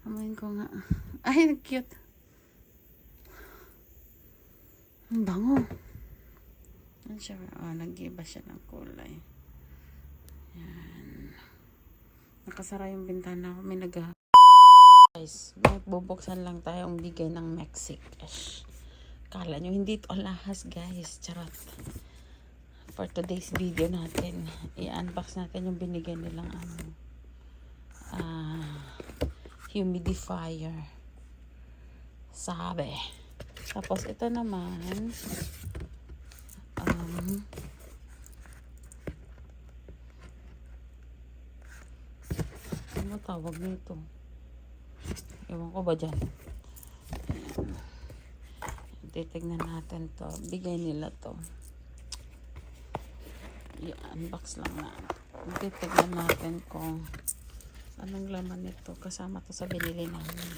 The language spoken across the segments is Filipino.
Amoyin ko nga. Ay, cute. Ang bango. Yan siya. Nag-iba siya ng kulay. Yan. Nakasara yung bintana ko. May guys, may bubuksan lang tayong bigay ng Mexicash. Kala nyo hindi ito alahas guys. Charot. For today's video natin, i-unbox natin yung binigay nilang humidifier. Sabi. Tapos ito naman ano tawag nito? Ewan ko ba dyan? Titignan natin to. Bigay nila to. I-unbox lang na. Titignan natin kung anong laman nito. Kasama to sa binili namin.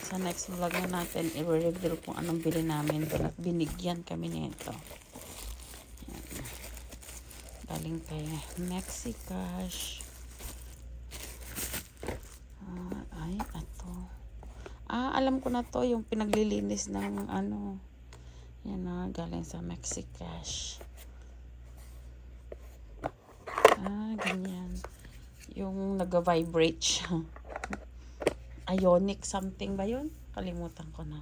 Sa next vlog na natin, i-reveal kung anong bili namin doon at binigyan kami nito. Galing kay Mexicash. Ay, ato. Alam ko na to, yung pinaglilinis ng yan na, galing sa Mexicash. Ganyan. Yung nag-vibrate siya. Ionic something ba yun? Kalimutan ko na.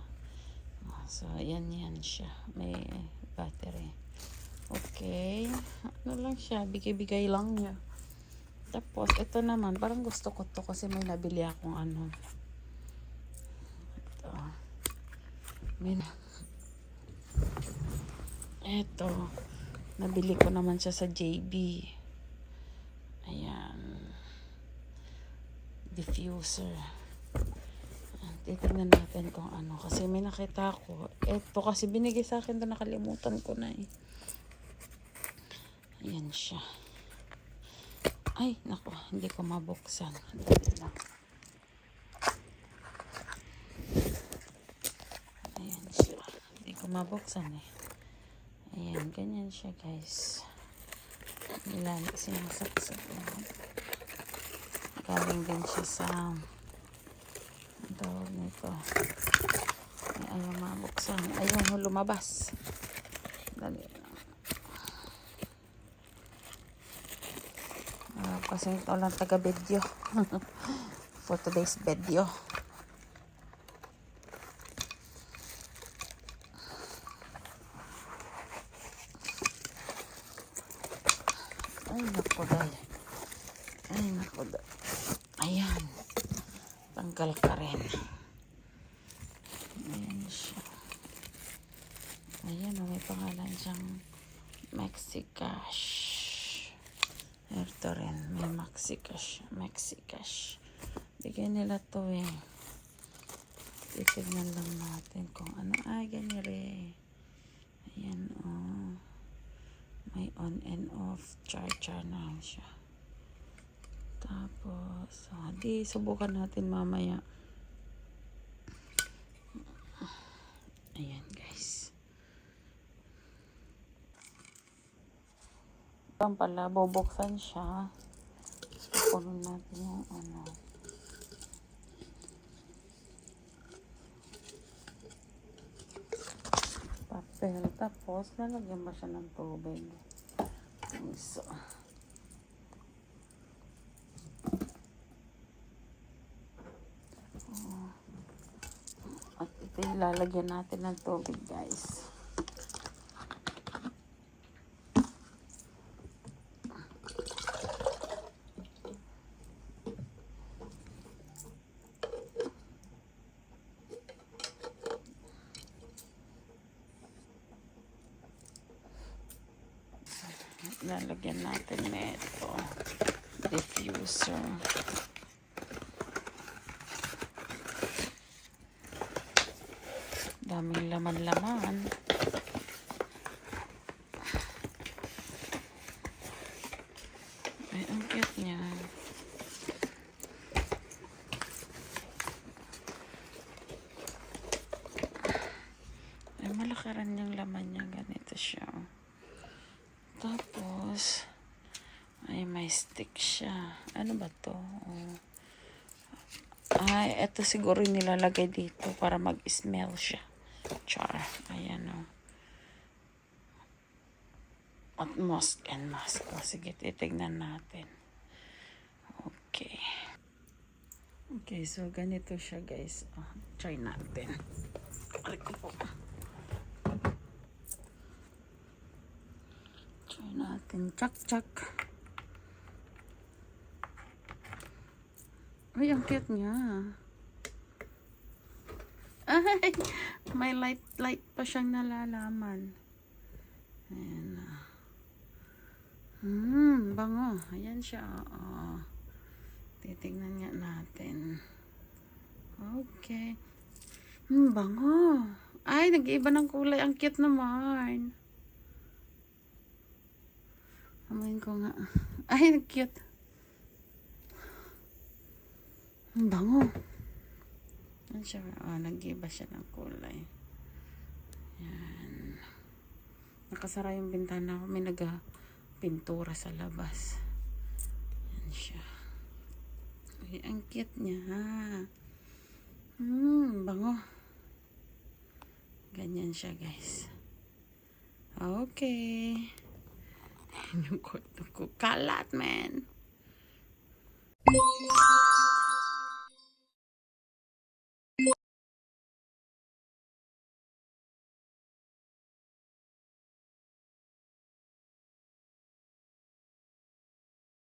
So, yan siya. May battery. Okay. Ano lang siya? Bigay-bigay lang niya. Tapos, ito naman. Parang gusto ko to kasi may nabili akong Ito. Ito. Nabili ko naman siya sa JB. Ayan. Diffuser. Titignan natin kung ano. Kasi may nakita ko. Ito kasi binigay sa akin to, nakalimutan ko na eh. Ayan siya. Ay, naku. Hindi ko mabuksan. Ayan siya. Hindi ko mabuksan eh. Ayan. Ganyan siya guys. Nilalit sinasaksak. Galing din siya sa tawag nito. Ayaw mabuksan. Ayaw lumabas. Dali lang. Kasi ito lang taga-video. For today's video. Ay, naku dahil. Ay, naku dahil. Ayan. Tanggal ka rin. Ayan siya. Ayan, may pangalan siyang Mexicash. Ito rin, may Mexicash. Bigyan nila to eh. Titignan lang natin kung ano. Ganyan rin. Ayan may on and off charger na siya. Tapos, di subukan natin mamaya. Ayan guys. Ito pala, bubuksan siya. Pupunin natin yung papel. Tapos, lalagyan ba siya ng tubig? So, at ito yung lalagyan natin ng tubig guys. Lalagyan natin nito diffuser. Daming laman-laman. Ay, ang cute niya. Ay, malaki rin yung laman niya. Ganito siya. Tapos, Ay, may stick siya. Ano ba to? Oh. Ay, eto siguro yung nilalagay dito para mag-smell siya. Char. Ayan, oh. At musk and musk. O, sige, titignan natin. Okay. Okay, so ganito siya, guys. Oh, try natin. Aray ko po. Try natin. Chak-chak. Ay, ang cute niya. Ay, may light pa siyang nalalaman. Ayan. Bango. Ayan siya. Oo. Titignan nga natin. Okay. Bango. Ay, nag-iiba ng kulay. Ang cute naman. Amoyin ko nga. Ay, cute. Bango. Yan siya. Oh, nag-iba siya ng kulay. Yan. Nakasara yung bintana ko. May pintura sa labas. Yan siya. Ay, ang cute niya. Bango. Ganyan siya, guys. Okay. Yung kwarto ko. Kalat, man.